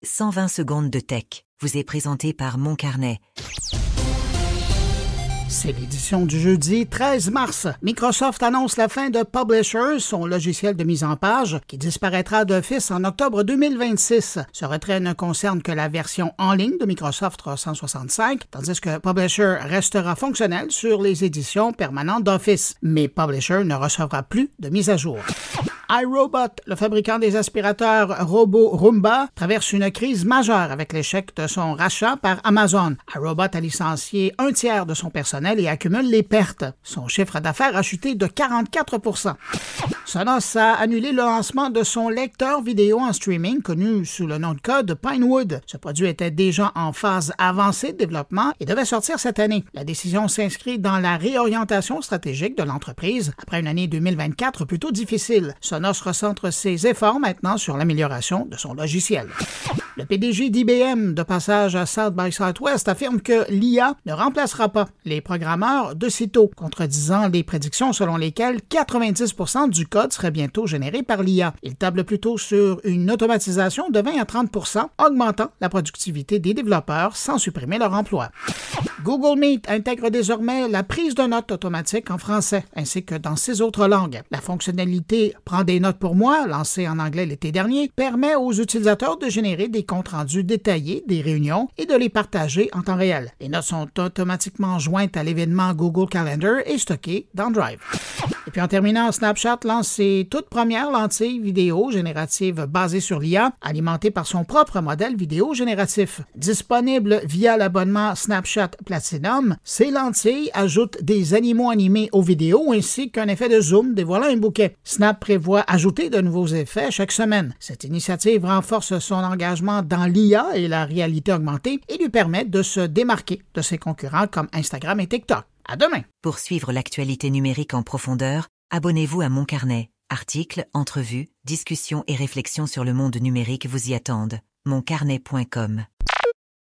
120 secondes de tech vous est présenté par Mon Carnet. C'est l'édition du jeudi 13 mars. Microsoft annonce la fin de Publisher, son logiciel de mise en page, qui disparaîtra d'office en octobre 2026. Ce retrait ne concerne que la version en ligne de Microsoft 365, tandis que Publisher restera fonctionnel sur les éditions permanentes d'Office. Mais Publisher ne recevra plus de mise à jour. iRobot, le fabricant des aspirateurs robots Roomba, traverse une crise majeure avec l'échec de son rachat par Amazon. iRobot a licencié un tiers de son personnel et accumule les pertes. Son chiffre d'affaires a chuté de 44 %. Sonos a annulé le lancement de son lecteur vidéo en streaming connu sous le nom de code Pinewood. Ce produit était déjà en phase avancée de développement et devait sortir cette année. La décision s'inscrit dans la réorientation stratégique de l'entreprise après une année 2024 plutôt difficile. Sonos recentre ses efforts maintenant sur l'amélioration de son logiciel. Le PDG d'IBM, de passage à South by Southwest, affirme que l'IA ne remplacera pas les programmeurs de sitôt, contredisant les prédictions selon lesquelles 90 % du code serait bientôt généré par l'IA. Il table plutôt sur une automatisation de 20 à 30 %, augmentant la productivité des développeurs sans supprimer leur emploi. Google Meet intègre désormais la prise de notes automatique en français, ainsi que dans 6 autres langues. La fonctionnalité « Prends des notes pour moi », lancée en anglais l'été dernier, permet aux utilisateurs de générer des comptes rendus détaillés des réunions et de les partager en temps réel. Les notes sont automatiquement jointes à l'événement Google Calendar et stockées dans Drive. Et puis en terminant, Snapchat lance ses toutes premières lentilles vidéo génératives basées sur l'IA, alimentées par son propre modèle vidéo génératif. Disponible via l'abonnement Snapchat Platinum, ces lentilles ajoutent des animaux animés aux vidéos ainsi qu'un effet de zoom dévoilant un bouquet. Snap prévoit ajouter de nouveaux effets chaque semaine. Cette initiative renforce son engagement dans l'IA et la réalité augmentée et lui permet de se démarquer de ses concurrents comme Instagram et TikTok. À demain! Pour suivre l'actualité numérique en profondeur, abonnez-vous à Mon Carnet. Articles, entrevues, discussions et réflexions sur le monde numérique vous y attendent. moncarnet.com